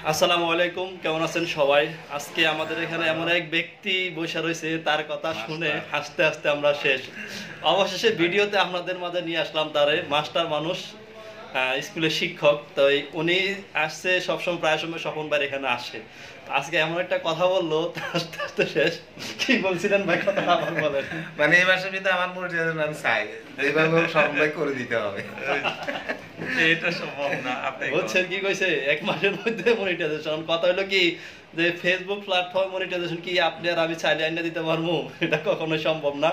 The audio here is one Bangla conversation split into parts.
আসসালামু আলাইকুম, কেমন আছেন সবাই? আজকে আমাদের এখানে এমন এক ব্যক্তি বসে রয়েছে, তার কথা শুনে হাসতে হাসতে আমরা শেষ। অবশেষে ভিডিওতে আপনাদের মাঝে নিয়ে আসলাম তারে। মাস্টার মানুষ, স্কুলের শিক্ষক। তো উনি আসছে সবসময়, প্রায় সময় স্বপন ভাই এখানে আসে। আজকে এমন একটা কথা বললো, হাসতে হাসতে শেষ। কি বলছিলেন ভাই, কথা আবার বলেন। মানে এই মাসের ভিতরে আমার মনিটাইজেশন আমি চাই, যেভাবে স্বপন ভাই করে দিতে হবে। এটা সম্ভব না। আপনি বলছেন কি কইছে, এক মাসের মধ্যে মনিটাইজেশন। কথা হলো কি যে ফেসবুক প্ল্যাটফর্ম মনিটাইজেশন কি আপনি আর আমি চাইলে আইনা দিতে পারবো? এটা কখনোই সম্ভব না।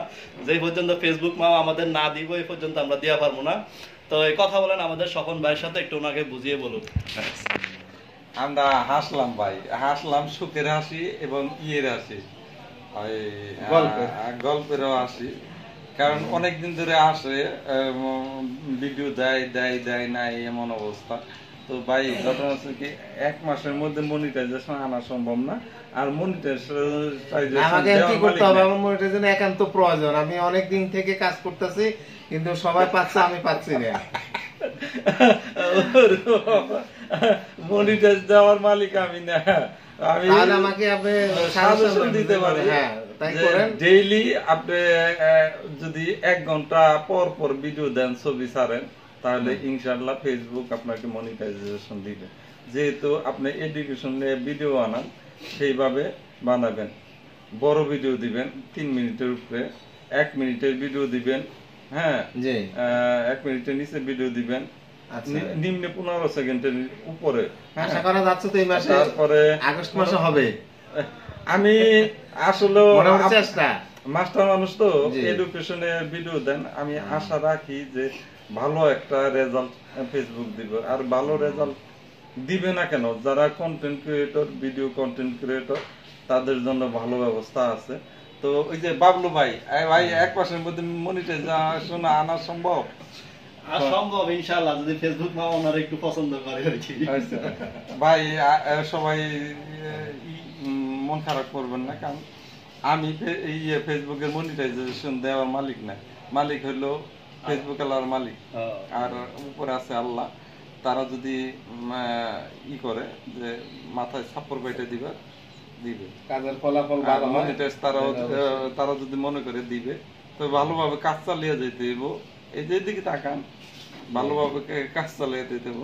যে পর্যন্ত ফেসবুক মা আমাদের না দিব, এই পর্যন্ত আমরা দেওয়া পারবো না। তো এই কথা বলেন আমাদের স্বপন ভাইয়ের সাথে, একটু ওনাকে বুঝিয়ে বলুন। আমরা হাসলাম ভাই, হাসলাম সুখের হাসি এবং ইয়ের হাসি, ওই গল্পেরও হাসি। কারণ অনেকদিন ধরে আসে, ভিডিও দেয় দেয় দেয় নাই এমন অবস্থা। তো ভাই ঘটনা হচ্ছে কি, এক মাসের মধ্যে মনিটাইজেশন আনা সম্ভব না। আর আমাকে কি করতে হবে? আমার মনিটাইজেশন একান্ত প্রয়োজন। আমি অনেক দিন থেকে কাজ করতেছি, কিন্তু সবাই পাচ্ছে, আমি পাচ্ছি না। মনিটাইজ দেওয়ার মালিক আমি না। আমি আমাকে আপনি সাজেশন দিতে পারি। হ্যাঁ, তাই করেন। ডেইলি আপনি যদি 1 ঘন্টা পর পর ভিডিও দেন, ছবি ছাড়েন, তাহলে ইনশাআল্লাহ ফেসবুক আপনাকে মনিটাইজেশন দিবে। যেহেতু আপনি এডুকেশন নিয়ে ভিডিও বানান, সেইভাবে বানাবেন। বড় ভিডিও দিবেন 3 মিনিটের উপরে, 1 মিনিটের ভিডিও দিবেন। হ্যাঁ, 1 মিনিটের নিচে ভিডিও দিবেন, নিম্নে 15 সেকেন্ডের উপরে। আশা করা যাচ্ছে তো এই মাসে, তারপরে আগস্ট মাসে হবে। আমি আসলে চেষ্টা, মাস্টার মানুষ তো, এডুকেশনে ভিডিও দেন। আমি আশা রাখি যে ভালো একটা রেজাল্ট ফেসবুক দিবে। আর ভালো রেজাল্ট দিবে না কেন, যারা content creator, video content creator, তাদের জন্য ভালো ব্যবস্থা আছে। তো ওই যে বাবলু ভাই, ভাই 1 মাসের মধ্যে মনিটাইজেশন আনা সম্ভব? আর সম্ভব ইনশাআল্লাহ, যদি ফেসবুক মা ওনারা একটু পছন্দ করে আর কি। ভাই সবাই মন খারাপ করবেন না, কারণ আমি এই ফেসবুকের মনিটাইজেশন দেওয়ার মালিক না। মালিক হলো ফেসবুক আল্লাহর মালিক, আর উপরে আছে আল্লাহ। তারা যদি করে যে মাথায় ছাপ্পর বাইটে দিবে, কাজের ফলাফল ভালো হয়, তারা যদি মনে করে দিবে, তো ভালোভাবে কাজ চালিয়ে যেতে দেব। এই যে দিকে তাকান, ভালোভাবে কাজ চালিয়ে যেতে দেব।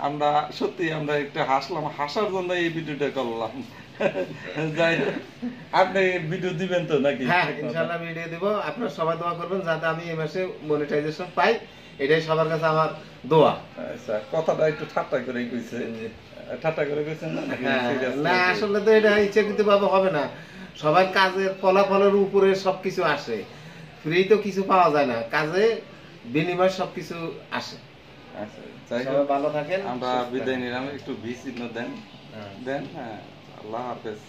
আমরা সত্যি আমরা একটু হাসলাম, হাসার জন্য এই ভিডিওটা করলাম। যাই হোক, আপনি ভিডিও দিবেন তো নাকি? হ্যাঁ, ইনশাআল্লাহ ভিডিও দিব। আপনারা সবাই দোয়া করবেন যাতে আমি এই মাসে মনিটাইজেশন পাই, এটাই সবার কাছে আমার দোয়া। আচ্ছা, কথাটা একটু ঠাট্টা করে কইছে, ঠাট্টা করে কইছেন না? না, আসলে তো এটা ইচ্ছাকৃতভাবে হবে না। সবাই কাজের ফলাফলের উপরে সবকিছু আসে, ফ্রি তো কিছু পাওয়া যায় না, কাজে বিনিময় সবকিছু আসে। আচ্ছা, যাই হোক, ভালো থাকেন। আমরা বিদায় নিলাম। একটু ভি চিহ্ন দেন। হ্যাঁ, আল্লাহ হাফেজ।